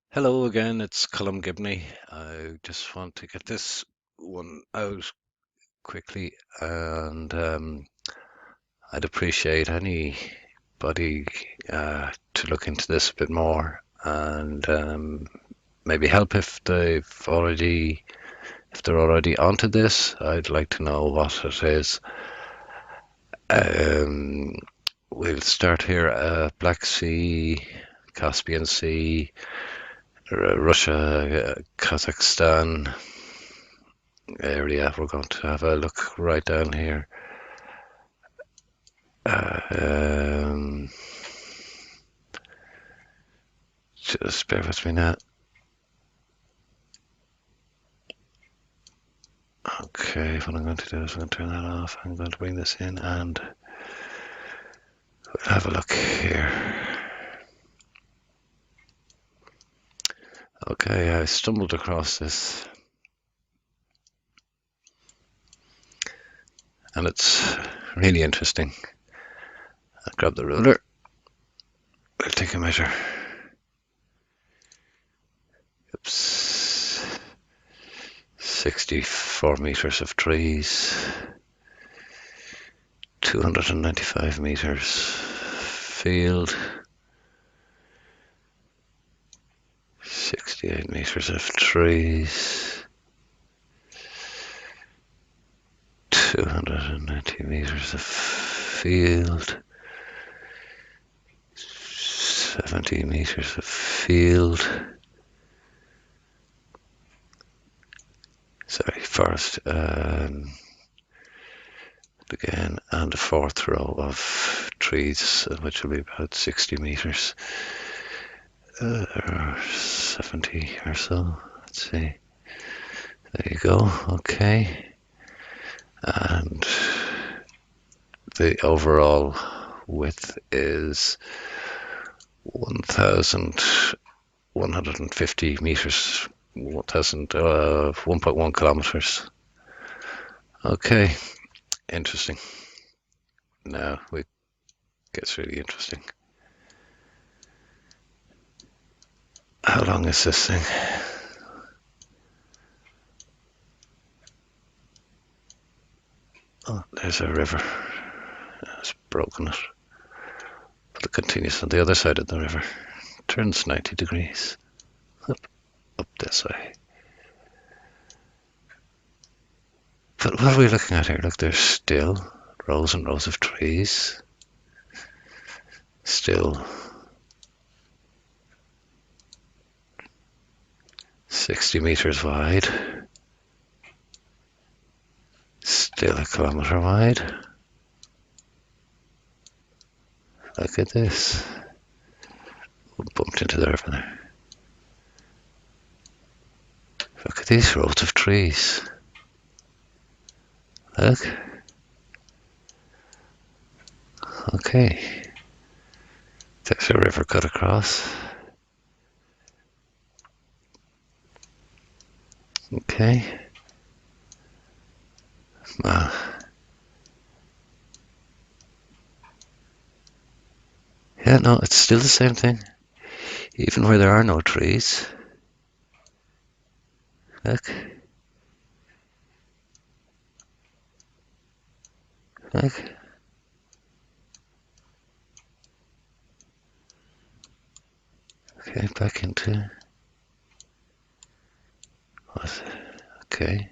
Hello again, it's Colm Gibney. I just want to get this one out quickly, and I'd appreciate anybody to look into this a bit more and maybe help if they're already onto this. I'd like to know what it is. Um, we'll start here. Black Sea, Caspian Sea, Russia, Kazakhstan area. We're going to have a look right down here. Um, just bear with me now. Okay, what I'm going to do is I'm going to turn that off. I'm going to bring this in and we'll have a look here. Okay, I stumbled across this and it's really interesting. I'll grab the ruler. We'll take a measure. Oops. 64 meters of trees. 295 meters field. 68 meters of trees. 290 meters of field. 70 meters of field. Sorry, forest. Again, and a fourth row of trees, which will be about 60 meters. Or 70 or so. Let's see. There you go. Okay. And the overall width is 1,150 meters, 1.1 kilometers. Okay, interesting. Now it gets really interesting. How long is this thing? Oh, there's a river. It's broken it. But it continues on the other side of the river. Turns 90 degrees. Up this way. But what are we looking at here? Look, there's still rows and rows of trees. Still 60 meters wide. Still a kilometer wide. Look at this. We bumped into the river there. Look at these rows of trees. Look. Okay. There's a river cut across. Okay. Wow. Yeah, no, it's still the same thing. Even where there are no trees. Look. Look. Okay, back into... What? Okay.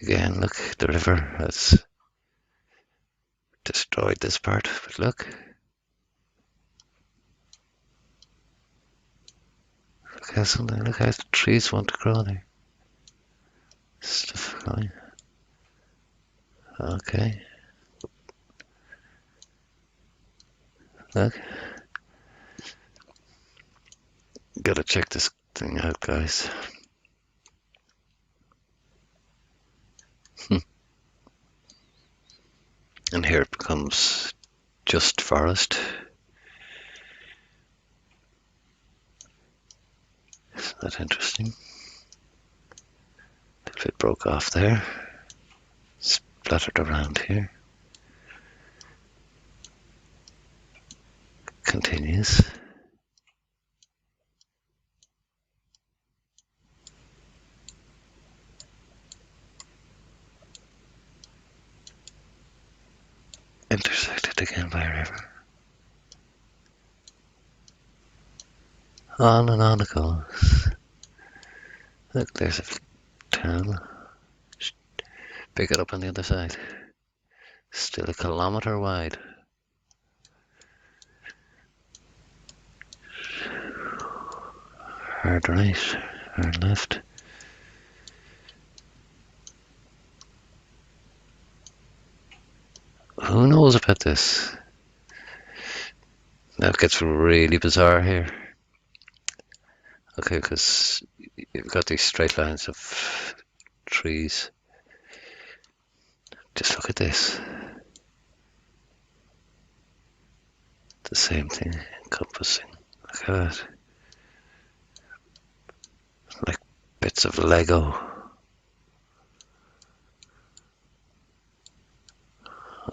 Again, look, the river has destroyed this part, but look. Look how something, look how the trees want to grow there. Stuff going. Okay. Look. Gotta check this thing out, guys. And here it becomes just forest. Isn't that interesting? If it broke off there, splattered around here. Continues. intersected again by a river. On and on it goes. Look, there's a town. Pick it up on the other side. Still a kilometre wide. Hard right, hard left. Who knows about this? Now it gets really bizarre here. Okay, because you've got these straight lines of trees. Just look at this. The same thing, encompassing. Look at that. Like bits of Lego.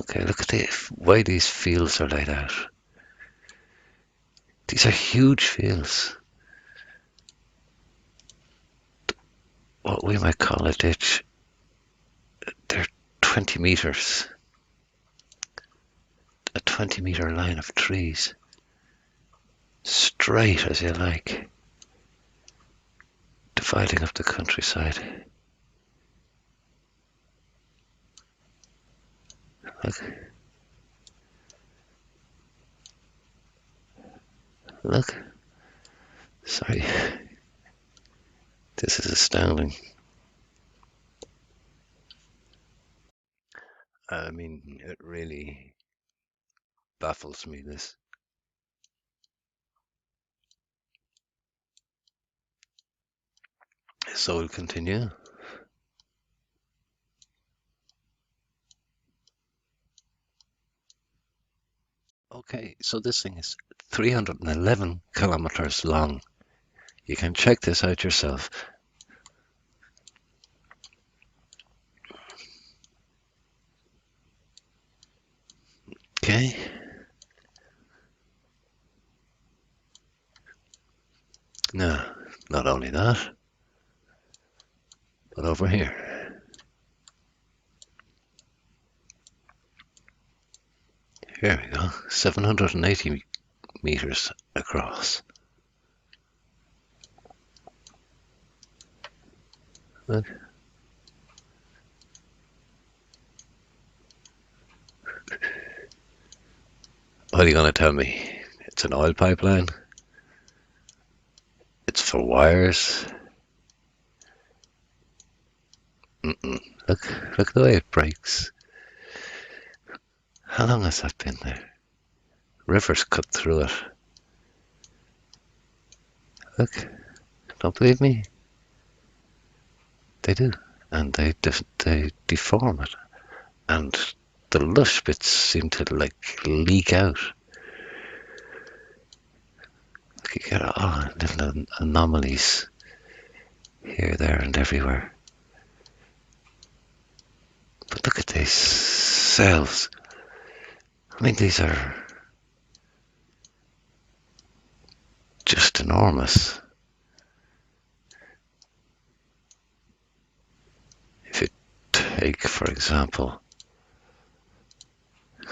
Okay, look at the way these fields are laid out. These are huge fields. What we might call a ditch. They're 20 meters. A 20-meter line of trees. Straight as you like. Dividing up the countryside. Look. Look. Sorry. This is astounding. I mean, it really baffles me, this. So we'll continue. Okay, so this thing is 311 kilometers long. You can check this out yourself. Okay. Now, not only that, but over here. Here we go, 780 meters across. Look. What are you going to tell me? It's an oil pipeline? It's for wires? Look at the way it breaks. How long has that been there? Rivers cut through it. Look, don't believe me? They do, and they deform it, and the lush bits seem to like leak out. You get little anomalies here, there, and everywhere. But look at these cells. I mean, these are just enormous. If you take, for example,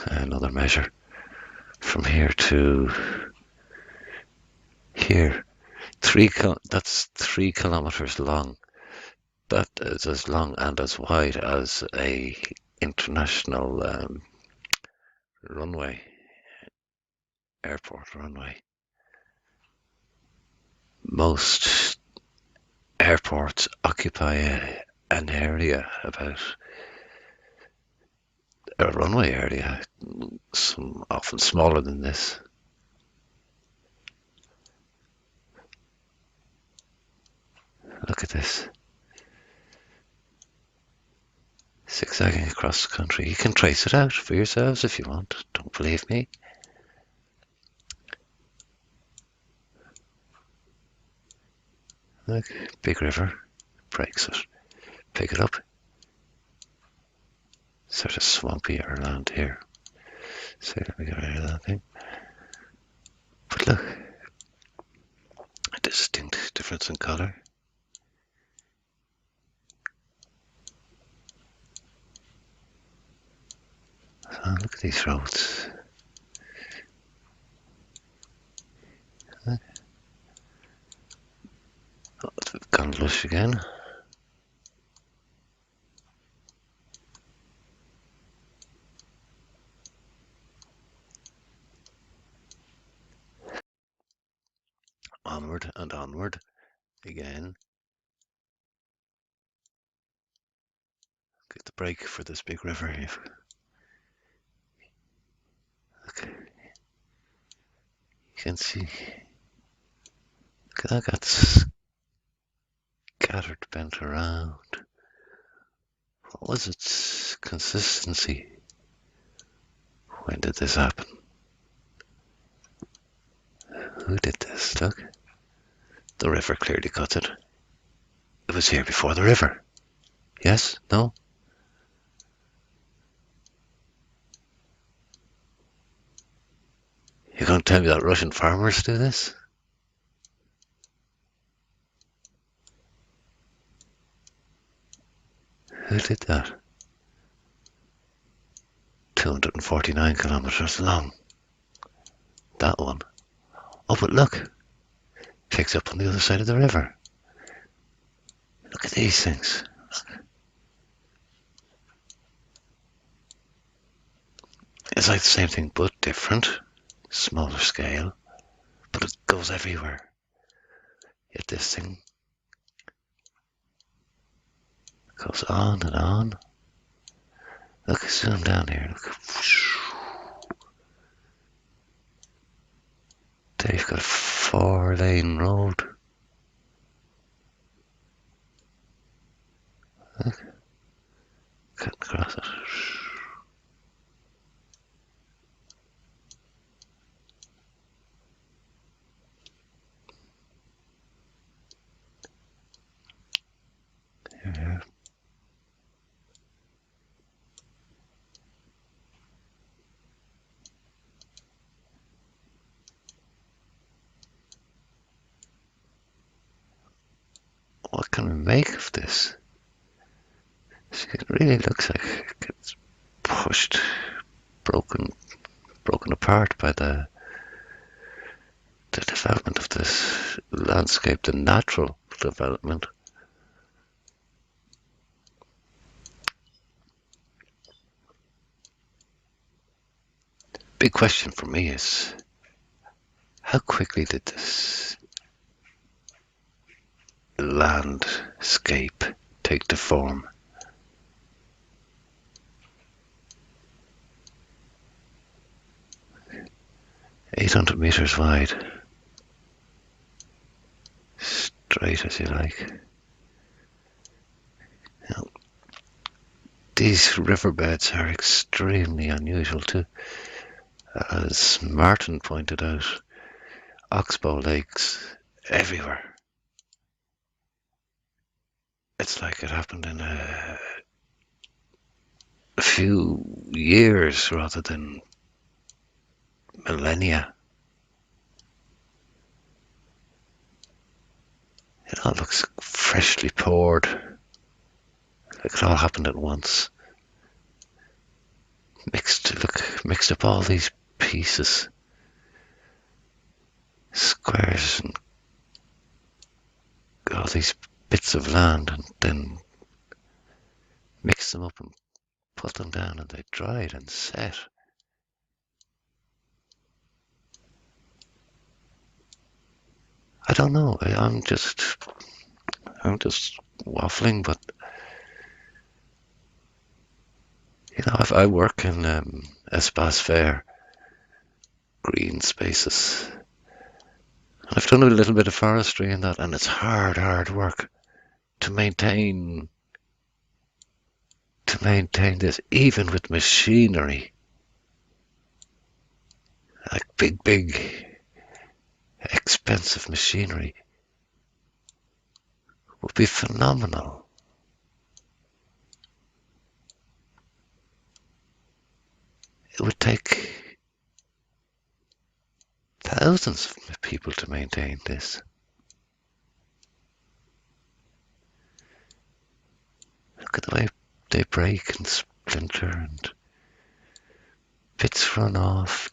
another measure from here to here, that's 3 kilometers long. That is as long and as wide as a international runway, airport runway. Most airports occupy an area about a runway area, some often smaller than this. Look at this. Zigzagging across the country. You can trace it out for yourselves if you want. Don't believe me. Look, big river, breaks it. Pick it up. Sort of swampy around here. So let me get rid of that thing. But look, a distinct difference in colour. Oh, look at these roads. Oh, we've gone lush again. Onward and onward again. Get the break for this big river here. Okay. You can see. Look at that, got scattered, bent around. What was its consistency? When did this happen? Who did this? Look. The river clearly cuts it. It was here before the river. Yes? No? You're going to tell me that Russian farmers do this? Who did that? 249 kilometers long. That one. Oh, but look. Picks up on the other side of the river. Look at these things. It's like the same thing, but different. Smaller scale. But it goes everywhere. Yet this thing goes on and on. Look, zoom down here. Look. They've got a 4-lane road. Look. Cutting across it. Here. What can we make of this? It really looks like it gets pushed, broken apart by the development of this landscape, the natural development. Big question for me is, how quickly did this landscape take the form? "800 meters wide, straight as you like." Now, these riverbeds are extremely unusual too. As Martin pointed out, oxbow lakes everywhere. It's like it happened in a few years rather than millennia. It all looks freshly poured, like it all happened at once. Mixed up all these pieces, squares, and all these bits of land, and then mixed them up and put them down, and they dried and set. I don't know. I'm just waffling, but if I work in Espace Fair, green spaces. I've done a little bit of forestry in that, and it's hard work to maintain this, even with machinery, like big, expensive machinery, would be phenomenal. It would take thousands of people to maintain this. Look at the way they break and splinter, and run off.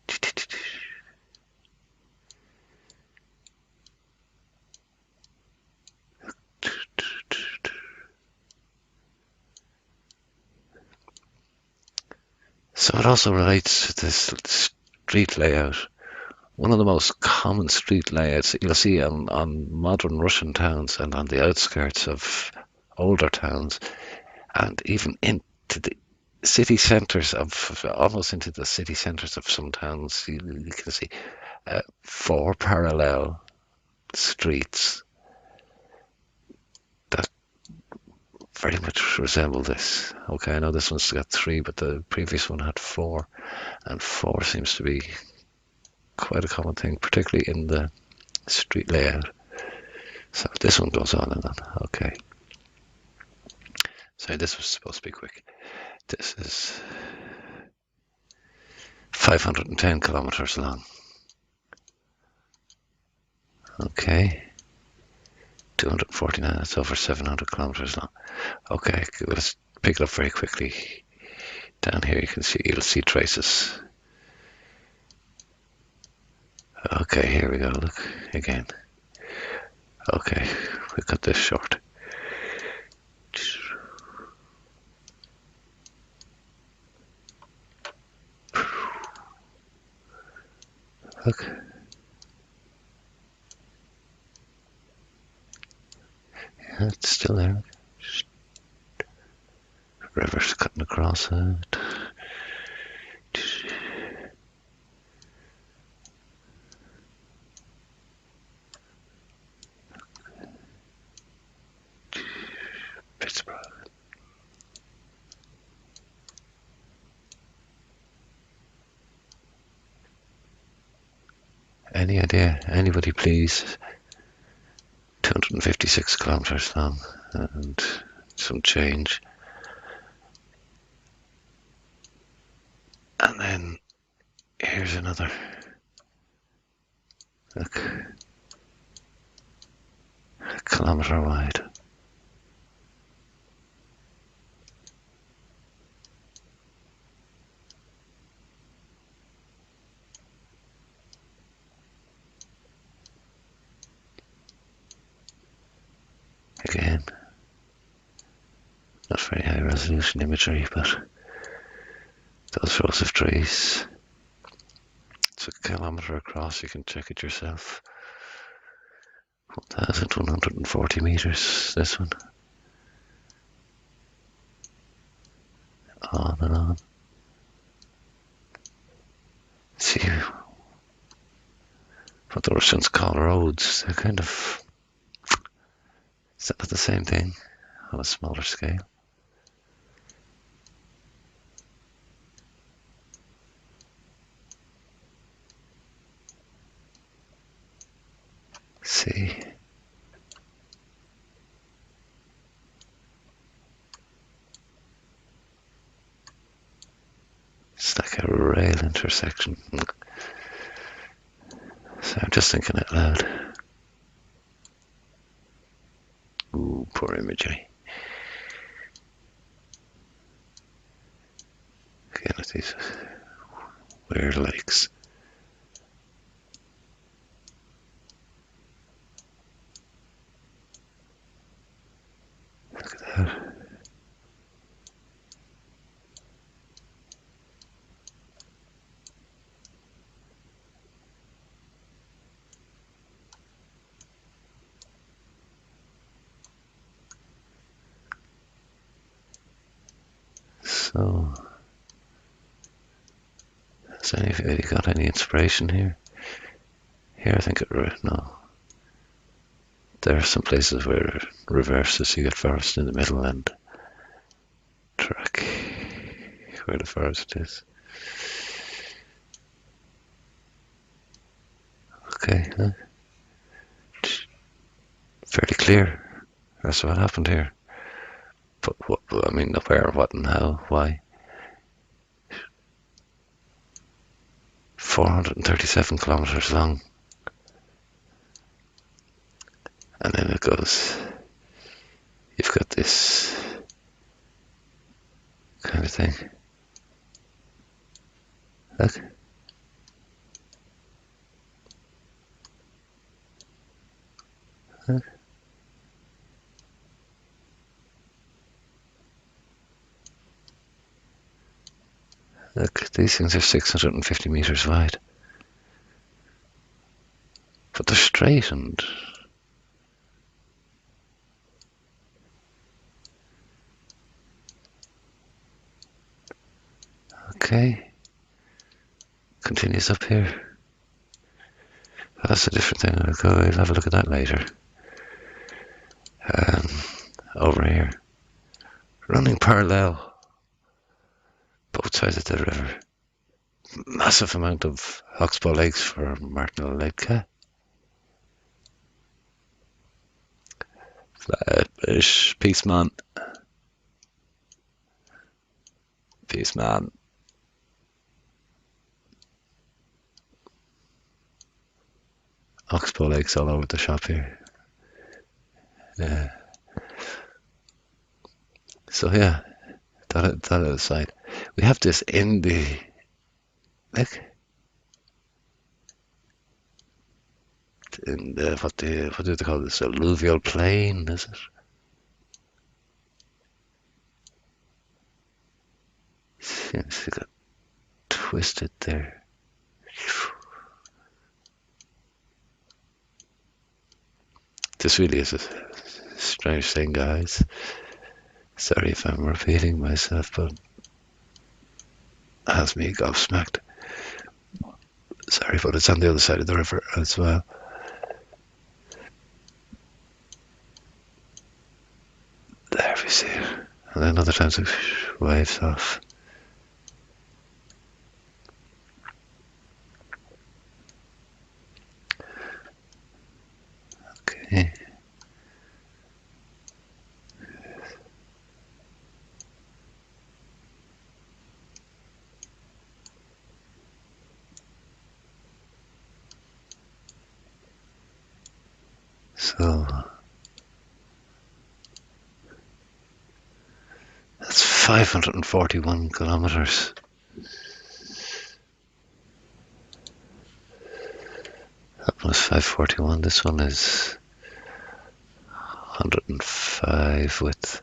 So it also relates to this street layout. One of the most common street layouts that you'll see on modern Russian towns and on the outskirts of older towns, and even into the city centres of, almost into the city centres of some towns, you can see 4 parallel streets that very much resemble this. Okay, I know this one's got 3, but the previous one had 4, and 4 seems to be quite a common thing, particularly in the street layout. So this one goes on and on. Okay. So this was supposed to be quick. This is 510 kilometers long. Okay. 249, that's over 700 kilometers long. Okay, let's pick it up very quickly. Down here you'll see traces. Okay, here we go, look, again. Okay, we cut this short. Look. Yeah, it's still there. River's cutting across it. Pittsburgh. Any idea? Anybody please? 256 kilometers long and some change. And then here's another. Look. A kilometer wide. Again, not very high resolution imagery, but those rows of trees. It's a kilometer across, you can check it yourself. 1,140 meters, this one. On and on. See what the Russians call roads. They're kind of, is that not the same thing on a smaller scale? See. It's like a rail intersection. So I'm just thinking out loud. Ooh, poor imagery. Again with these weird lakes. Look at that. So, has anybody got any inspiration here? Here, I think no. There are some places where it reverses. You get forest in the middle and track where the forest is. Okay, fairly clear. That's what happened here. But what, I mean, where, what, and how, why? 437 kilometers long. And then it goes, you've got this kind of thing. Look. Look. Look, these things are 650 meters wide. But they're straight and... Okay. Continues up here. That's a different thing. I'll have a look at that later. Over here. Running parallel. Both sides of the river. Massive amount of oxbow lakes for Martin Lake. Flatbush. Peace, man. Peace, man. Oxbow lakes all over the shop here. Yeah. So yeah, that aside, we have this in the like in the what do they call this, alluvial plain? Is it? Seems to got twisted there. This really is a strange thing, guys. Sorry if I'm repeating myself, but it has me gobsmacked. Sorry, but it's on the other side of the river as well. There we see it. And then other times it waves off. Okay. So that's 541 kilometers. That was 541. This one is 105 with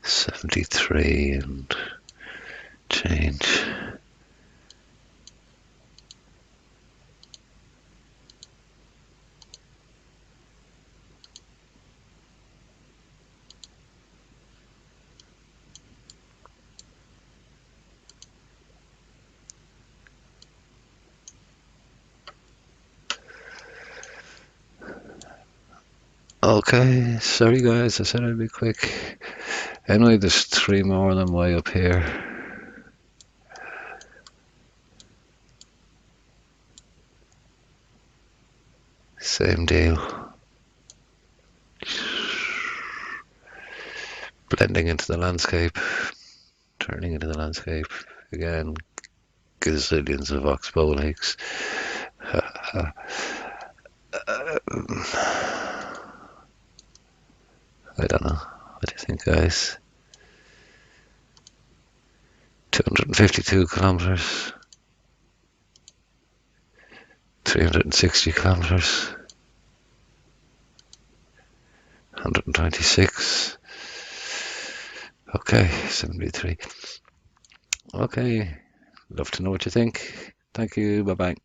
73 and change. Okay, sorry guys, I said I'd be quick. Anyway, there's 3 more of them way up here. Same deal. Blending into the landscape, turning into the landscape. Again, gazillions of oxbow lakes. I don't know. What do you think, guys? 252 kilometers. 360 kilometers. 126. Okay, 73. Okay, love to know what you think. Thank you. Bye bye.